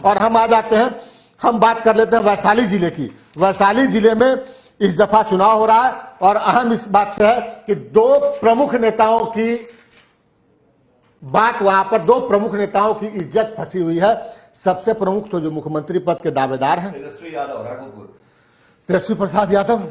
और हम आ जाते हैं, हम बात कर लेते हैं वैशाली जिले की। वैशाली जिले में इस दफा चुनाव हो रहा है और अहम इस बात से है कि दो प्रमुख नेताओं की बात, वहां पर दो प्रमुख नेताओं की इज्जत फंसी हुई है। सबसे प्रमुख तो जो मुख्यमंत्री पद के दावेदार हैं तेजस्वी यादव राघोपुर, तेजस्वी प्रसाद यादव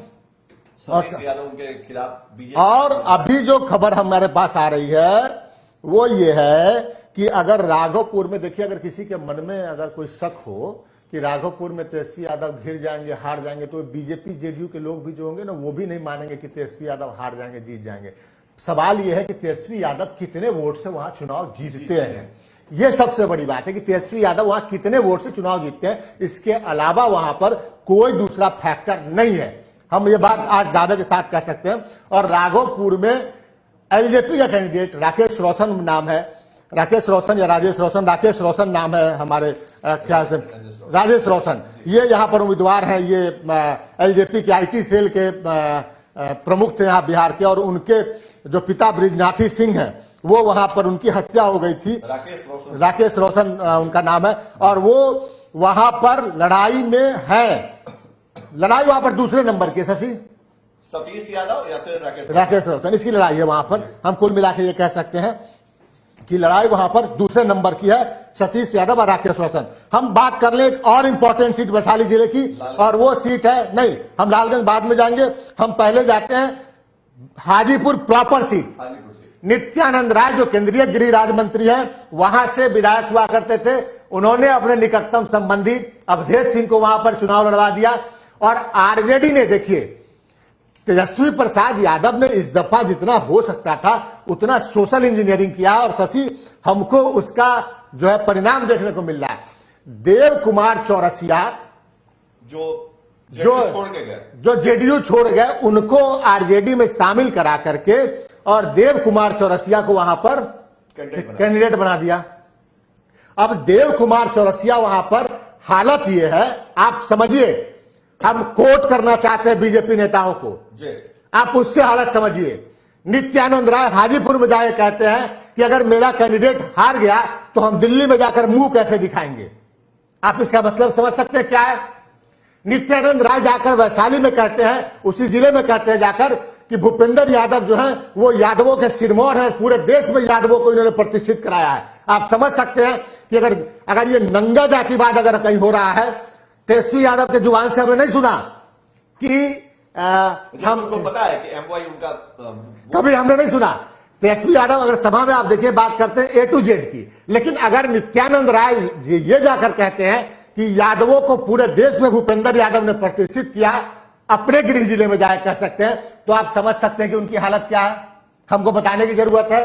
सतीश यादव उनके खिलाफ बीजेपी। और अभी जो खबर हमारे पास आ रही है वो ये है कि अगर राघोपुर में, देखिए, अगर किसी के मन में अगर कोई शक हो कि राघोपुर में तेजस्वी यादव घिर जाएंगे, हार जाएंगे, तो बीजेपी जेडीयू के लोग भी जो होंगे ना, वो भी नहीं मानेंगे कि तेजस्वी यादव हार जाएंगे, जीत जाएंगे। सवाल यह है कि तेजस्वी यादव कितने वोट से वहां चुनाव जीतते हैं। यह सबसे बड़ी बात है कि तेजस्वी यादव वहां कितने वोट से चुनाव जीतते हैं। इसके अलावा वहां पर कोई दूसरा फैक्टर नहीं है। हम ये बात आज दावे के साथ कह सकते हैं। और राघोपुर में एलजेपी का कैंडिडेट राकेश रोशन नाम है, राकेश रोशन या राजेश रोशन, राकेश रोशन नाम है हमारे ख्याल से, राजेश रोशन, ये यहाँ पर उम्मीदवार हैं। ये एलजेपी के आईटी सेल के प्रमुख थे यहाँ बिहार के, और उनके जो पिता ब्रिजनाथी सिंह हैं वो वहां पर उनकी हत्या हो गई थी। राकेश रोशन उनका नाम है, और वो वहां पर लड़ाई में है। लड़ाई वहां पर दूसरे नंबर की, शशि, सतीश यादव या फिर राकेश रोशन, इसकी लड़ाई है वहां पर। हम कुल मिला के ये कह सकते हैं कि लड़ाई वहां पर दूसरे नंबर की है, सतीश यादव और राकेश रोशन। हम बात कर ले एक और इंपॉर्टेंट सीट वैशाली जिले की, और वो सीट है, नहीं, हम लालगंज बाद में जाएंगे, हम पहले जाते हैं हाजीपुर प्रॉपर सीट। नित्यानंद राय जो केंद्रीय गृह राज्य मंत्री है, वहां से विधायक हुआ करते थे। उन्होंने अपने निकटतम संबंधी अवधेश सिंह को वहां पर चुनाव लड़वा दिया, और आरजेडी ने, देखिए, तेजस्वी प्रसाद यादव ने इस दफा जितना हो सकता था उतना सोशल इंजीनियरिंग किया, और शशि, हमको उसका जो है परिणाम देखने को मिल रहा है। देव कुमार चौरसिया जो जेडीयू छोड़ गए, उनको आरजेडी में शामिल करा करके और देव कुमार चौरसिया को वहां पर कैंडिडेट बना दिया। अब देव कुमार चौरसिया वहां पर, हालत यह है, आप समझिए, हम कोट करना चाहते हैं बीजेपी नेताओं को, आप उससे हालत समझिए। नित्यानंद राय हाजीपुर में जाए कहते हैं कि अगर मेरा कैंडिडेट हार गया तो हम दिल्ली में जाकर मुंह कैसे दिखाएंगे। आप इसका मतलब समझ सकते हैं क्या है। नित्यानंद राय जाकर वैशाली में कहते हैं, उसी जिले में कहते हैं जाकर कि भूपेंद्र यादव जो है वो यादवों के सिरमौर है, पूरे देश में यादवों को इन्होंने प्रतिष्ठित कराया है। आप समझ सकते हैं कि अगर ये नंगा जातिवाद अगर कहीं हो रहा है, तेजस्वी यादव के जुबान से हमने नहीं सुना कि हमको पता है कि एमवाई उनका, कभी हमने नहीं सुना। तेजस्वी यादव अगर सभा में आप देखिए बात करते हैं ए टू जेड की, लेकिन अगर नित्यानंद राय ये जाकर कहते हैं कि यादवों को पूरे देश में भूपेंद्र यादव ने प्रतिष्ठित किया, अपने गृह जिले में जाए कह सकते हैं, तो आप समझ सकते हैं कि उनकी हालत क्या है। हमको बताने की जरूरत है।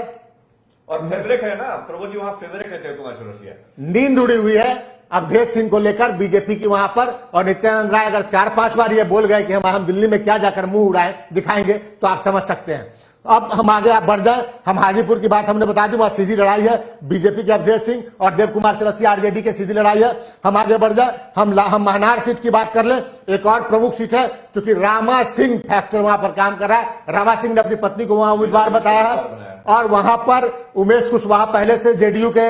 और फेवरेट है ना प्रभु जी, वहां फेवरेट है देव कुमार चौरसिया। नींद उड़ी हुई है अवधेश सिंह को लेकर बीजेपी की वहां पर, और नित्यानंद राय अगर 4-5 बार ये बोल गए कि हम दिल्ली में क्या जाकर मुंह उड़ाएं दिखाएंगे, तो आप समझ सकते हैं। अब हम आगे आप बढ़ जाए, हम हाजीपुर की बात हमने बता दी, वहां सीधी लड़ाई है, बीजेपी के अवधेश सिंह और देव कुमार चौरसिया, आरजेडी की सीधी लड़ाई है। हम आगे बढ़ जाए, हम महनार सीट की बात कर ले, एक और प्रमुख सीट है, क्योंकि रामा सिंह फैक्टर वहां पर काम कर रहा है। रामा सिंह ने अपनी पत्नी को वहां उम्मीदवार बताया है, और वहां पर उमेश कुशवाहा पहले से जेडीयू के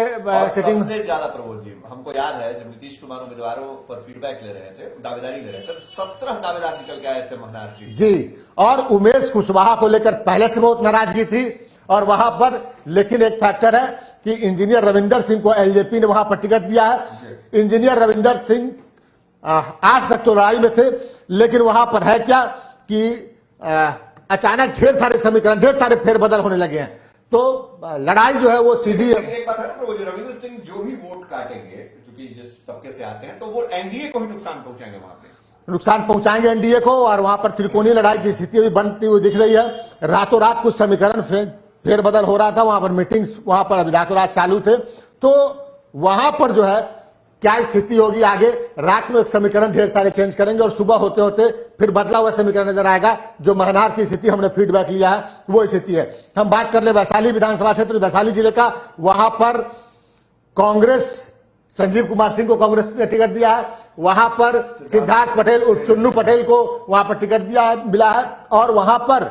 सिटिंग में ज्यादा प्रबोध जी, हमको याद है जब नीतीश कुमार उम्मीदवारों पर फीडबैक ले रहे थे, दावेदारी ले रहे थे, 17 दावेदार निकल के आए थे महनार सीट जी। और उमेश कुशवाहा को लेकर पहले से बहुत नाराजगी थी, और वहां पर, लेकिन एक फैक्टर है कि इंजीनियर रविंदर सिंह को एलजेपी ने वहां पर टिकट दिया है। इंजीनियर रविंदर सिंह आज तक तो लड़ाई में थे, लेकिन वहां पर है क्या कि अचानक ढेर सारे समीकरण, ढेर सारे फेरबदल होने लगे हैं, तो लड़ाई जो है वो सीधी है। एक बात है ना, रविंद्र सिंह जो भी वोट काटेंगे, क्योंकि जिस तबके से आते हैं, तो वो एनडीए को ही नुकसान पहुंचाएंगे, वहां पे नुकसान पहुंचाएंगे एनडीए को, और वहां पर त्रिकोणीय लड़ाई की स्थिति भी बनती हुई दिख रही है। रातों रात कुछ समीकरण फेरबदल हो रहा था, वहां पर मीटिंग्स वहां पर अभी रातों रात चालू थे, तो वहां पर जो है क्या स्थिति होगी आगे। रात में एक समीकरण ढेर सारे चेंज करेंगे, और सुबह होते होते फिर बदला हुआ समीकरण नजर आएगा। जो महनार की स्थिति हमने फीडबैक लिया है वो स्थिति है। हम बात कर ले वैशाली विधानसभा क्षेत्र, वैशाली जिले का, वहां पर कांग्रेस, संजीव कुमार सिंह को कांग्रेस ने टिकट दिया है, वहां पर सिद्धार्थ पटेल उर्फ चुन्नू पटेल को वहां पर टिकट दिया है, मिला है, और वहां पर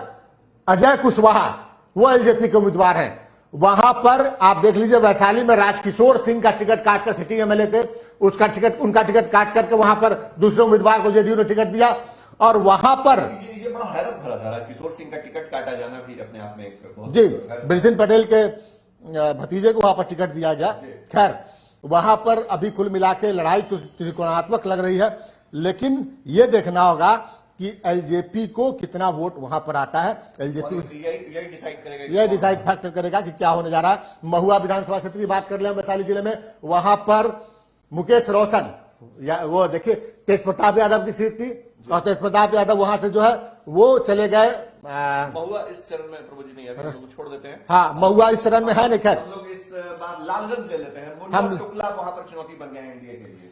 अजय कुशवाहा वो एलजेपी के उम्मीदवार हैं। वहां पर आप देख लीजिए वैशाली में राजकिशोर सिंह का टिकट काटकर सिटिंग एमएलए थे, उसका टिकट, उनका टिकट काट करके वहां पर दूसरे उम्मीदवार को जेडीयू ने टिकट दिया। और वहां पर ये बड़ा हैरत भरा था, राजकिशोर सिंह का टिकट काटा जाना भी अपने आप में एक बहुत जी बिरसिन पटेल के भतीजे को वहां पर टिकट दिया गया। खैर वहां पर अभी कुल मिला के लड़ाई तो त्रिकोणात्मक लग रही है, लेकिन यह देखना होगा कि एलजेपी को कितना वोट वहां पर आता है। एलजेपी यही डिसाइड करेगा, यह डिसाइड फैक्टर करेगा कि क्या होने जा रहा है। महुआ विधानसभा क्षेत्र की बात कर ले वैशाली जिले में, वहां पर मुकेश रोशन या वो देखिए तेज प्रताप यादव की सीट थी और तेज प्रताप यादव वहां से जो है वो चले गए। महुआ इस चरण में प्रभु जी नहीं है, हम लोग छोड़ देते हैं। हाँ महुआ इस चरण में है नहीं। खैर हम लोग इस बार लालगंज ले लेते हैं, मुन्ना शुक्ला वहां पर चुनौती बन गए हैं एनडीए के लिए।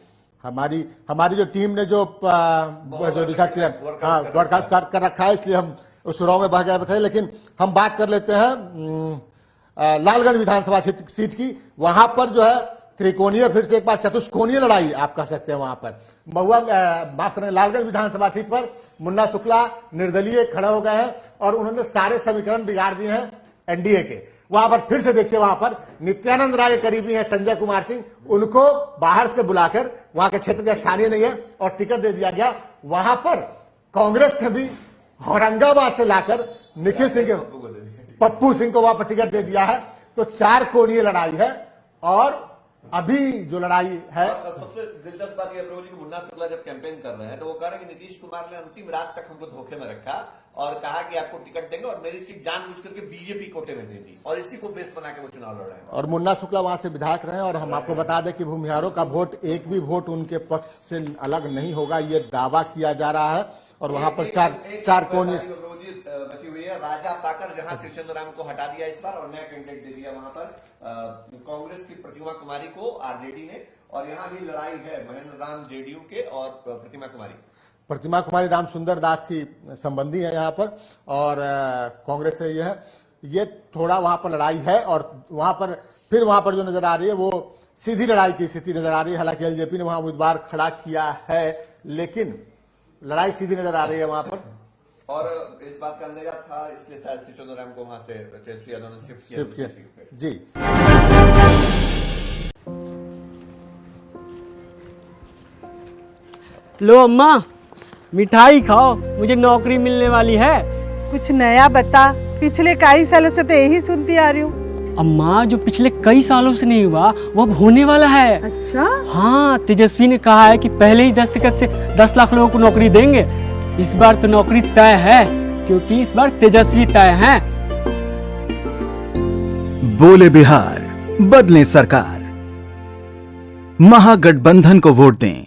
हमारी जो टीम ने जो रिसर्च वर्कआउट कर रखा है, इसलिए हम उस रॉ में बह गए थे। लेकिन हम बात कर लेते हैं लालगंज विधानसभा सीट की। वहां पर जो है त्रिकोणीय, फिर से एक बार चतुष्कोणीय लड़ाई आप कह सकते हैं। वहां पर महुआ माफ करें लालगंज विधानसभा सीट पर मुन्ना शुक्ला निर्दलीय खड़े हो गए हैं और उन्होंने सारे समीकरण बिगाड़ दिए हैं एनडीए के। वहां पर फिर से देखिए, वहां पर नित्यानंद राय के करीबी है संजय कुमार सिंह, उनको बाहर से बुलाकर, वहां के क्षेत्र के स्थानीय नहीं है और टिकट दे दिया गया। वहां पर कांग्रेस ने भी औरंगाबाद से लाकर निखिल सिंह, पप्पू सिंह को वहां पर टिकट दे दिया है। तो 4 कोणीय लड़ाई है और अभी जो लड़ाई है। सबसे दिलचस्प बात यह प्रभु जी कि मुन्ना शुक्ला जब कैंपेन कर रहे हैं तो वो कह रहे हैं कि नीतीश कुमार ने अंतिम रात तक हमको धोखे में रखा और कहा कि आपको टिकट देंगे और मेरी सीट जानबूझ करके बीजेपी कोटे में दे दी और इसी को बेस बना के वो चुनाव लड़ रहे हैं। और मुन्ना शुक्ला वहां से विधायक रहे और हम आपको बता दें कि भूमिहारों का वोट, एक भी वोट उनके पक्ष से अलग नहीं होगा, ये दावा किया जा रहा है। और वहां पर चार कोणीय बची हुई है। राजा पाकर जहां शिवचंद्र राम को हटा दिया इस बार और नया कैंडिडेट दे दिया वहां पर कांग्रेस की प्रतिमा कुमारी को आरजेडी ने। और यहाँ भी लड़ाई है महेंद्र राम जेडीयू के और प्रतिमा कुमारी राम सुंदर दास की संबंधी है यहाँ पर और कांग्रेस से यह है, ये थोड़ा वहां पर लड़ाई है। और वहां पर फिर वहां पर जो नजर आ रही है वो सीधी लड़ाई की स्थिति नजर आ रही है। हालांकि एलजेपी ने वहां उम्मीदवार खड़ा किया है, लेकिन लड़ाई सीधी नजर आ रही है वहां पर। और इस बात का अंदेशा था, इसलिए शायद शिवचंद्र राम को वहां से तेजस्वी यादव ने शिफ्ट किया जी। लो अम्मा मिठाई खाओ, मुझे नौकरी मिलने वाली है। कुछ नया बता, पिछले कई सालों से तो यही सुनती आ रही हूँ। अम्मा जो पिछले कई सालों से नहीं हुआ वो अब होने वाला है। अच्छा? हाँ, तेजस्वी ने कहा है कि पहले ही दस्तखत से 10 लाख लोगों को नौकरी देंगे। इस बार तो नौकरी तय है, क्योंकि इस बार तेजस्वी तय है। बोले बिहार, बदले सरकार, महागठबंधन को वोट दें।